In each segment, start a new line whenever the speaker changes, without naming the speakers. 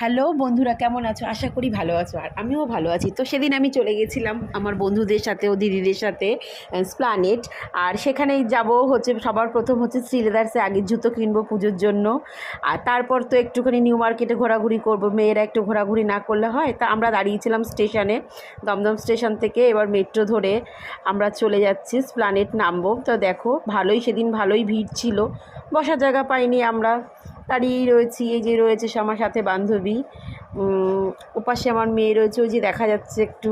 Hello বন্ধুরা, কেমন আছো? আশা করি ভালো আছো, আর আমিও ভালো আছি। তো সেদিন আমি চলে গেছিলাম আমার বন্ধুদের সাথে ও দিদিদের সাথে স্প্লানেট। আর সেখানেই যাব হচ্ছে সবার প্রথম হচ্ছে শ্রীলেদার্সে আগের জুতো কিনবো পুজোর জন্য। আর তারপর তো একটুখানি নিউ মার্কেটে ঘোরাঘুরি করব, মেয়েরা একটু ঘোরাঘুরি না করলে হয়। তা আমরা দাঁড়িয়েছিলাম স্টেশনে, দমদম স্টেশন থেকে এবার মেট্রো ধরে আমরা চলে যাচ্ছি স্প্লানেট নামবো। তো দেখো সেদিন ভালোই ভিড় ছিল, বসার জায়গা পাইনি আমরা, দাঁড়িয়েই রয়েছি। এই যে রয়েছে আমার সাথে বান্ধবী, ওপাশে আমার মেয়ে রয়েছে, ওই যে দেখা যাচ্ছে একটু,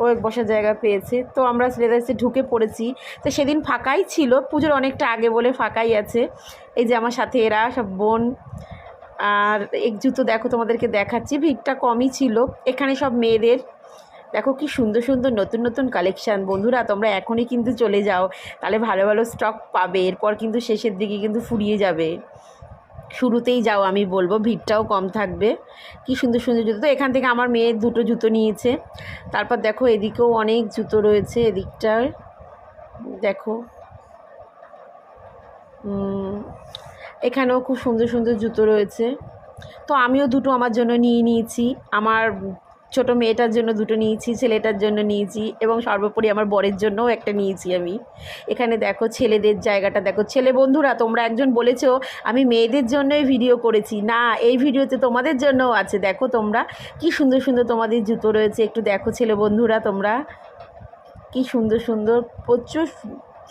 ও বসার জায়গা পেয়েছে। তো আমরা শ্রীলেদার্সে ঢুকে পড়েছি। তো সেদিন ফাঁকাই ছিল, পুজোর অনেকটা আগে বলে ফাঁকাই আছে। এই যে আমার সাথে এরা সব বোন। আর এক জুতো দেখো, তোমাদেরকে দেখাচ্ছি, ভিড়টা কমই ছিল। এখানে সব মেয়েদের দেখো কি সুন্দর সুন্দর নতুন নতুন কালেকশান। বন্ধুরা তোমরা এখনই কিন্তু চলে যাও, তাহলে ভালো ভালো স্টক পাবে। এরপর কিন্তু শেষের দিকে কিন্তু ফুরিয়ে যাবে। শুরুতেই যাও, আমি বলবো ভিড়টাও কম থাকবে। কি সুন্দর সুন্দর জুতো। তো এখান থেকে আমার মেয়ে দুটো জুতো নিয়েছে। তারপর দেখো এদিকেও অনেক জুতো রয়েছে, এদিকটার দেখো, এখানেও খুব সুন্দর সুন্দর জুতো রয়েছে। তো আমিও দুটো আমার জন্য নিয়ে নিয়েছি, আমার ছোটো মেয়েটার জন্য দুটো নিয়েছি, ছেলেটার জন্য নিয়েছি, এবং সর্বোপরি আমার বরের জন্যও একটা নিয়েছি আমি। এখানে দেখো ছেলেদের জায়গাটা দেখো। ছেলে বন্ধুরা তোমরা একজন বলেছো আমি মেয়েদের জন্যই ভিডিও করেছি, না এই ভিডিওতে তোমাদের জন্যও আছে। দেখো তোমরা কি সুন্দর সুন্দর তোমাদের জুতো রয়েছে, একটু দেখো ছেলে বন্ধুরা তোমরা কি সুন্দর সুন্দর, প্রচুর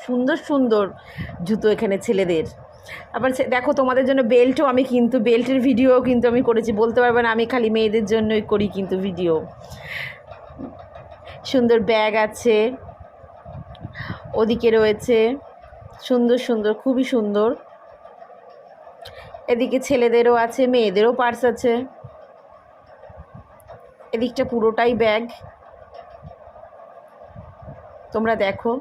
সুন্দর সুন্দর জুতো এখানে ছেলেদের। আবার দেখো তোমাদের জন্য বেল্টও আমি কিন্তু বেল্টের ভিডিও কিন্তু আমি করেছি, বলতে পারবে না আমি খালি মেয়েদের জন্যই করি কিন্তু ভিডিও। সুন্দর ব্যাগ আছে, ওদিকে রয়েছে সুন্দর সুন্দর, খুবই সুন্দর। এদিকে ছেলেদেরও আছে, মেয়েদেরও পার্স আছে। এদিকটা পুরোটাই ব্যাগ। তোমরা দেখো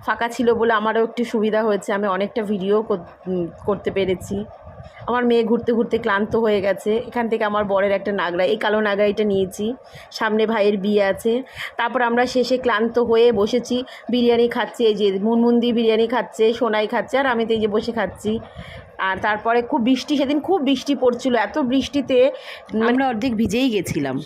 ফাঁকা ছিল বলে আমারও একটু সুবিধা হয়েছে, আমি অনেকটা ভিডিও করতে পেরেছি। আমার মেয়ে ঘুরতে ঘুরতে ক্লান্ত হয়ে গেছে। এখান থেকে আমার বরের একটা নাগরা, এই কালো নাগরাইটা নিয়েছি, সামনে ভাইয়ের বিয়ে আছে। তারপর আমরা শেষে ক্লান্ত হয়ে বসেছি, বিরিয়ানি খাচ্ছি। এই যে মুনমুন্দি বিরিয়ানি খাচ্ছে, সোনাই খাচ্ছে, আর আমি তো এই যে বসে খাচ্ছি। আর তারপরে খুব বৃষ্টি, সেদিন খুব বৃষ্টি পড়ছিল, এত বৃষ্টিতে আমরা অর্ধেক ভিজেই গেছিলাম।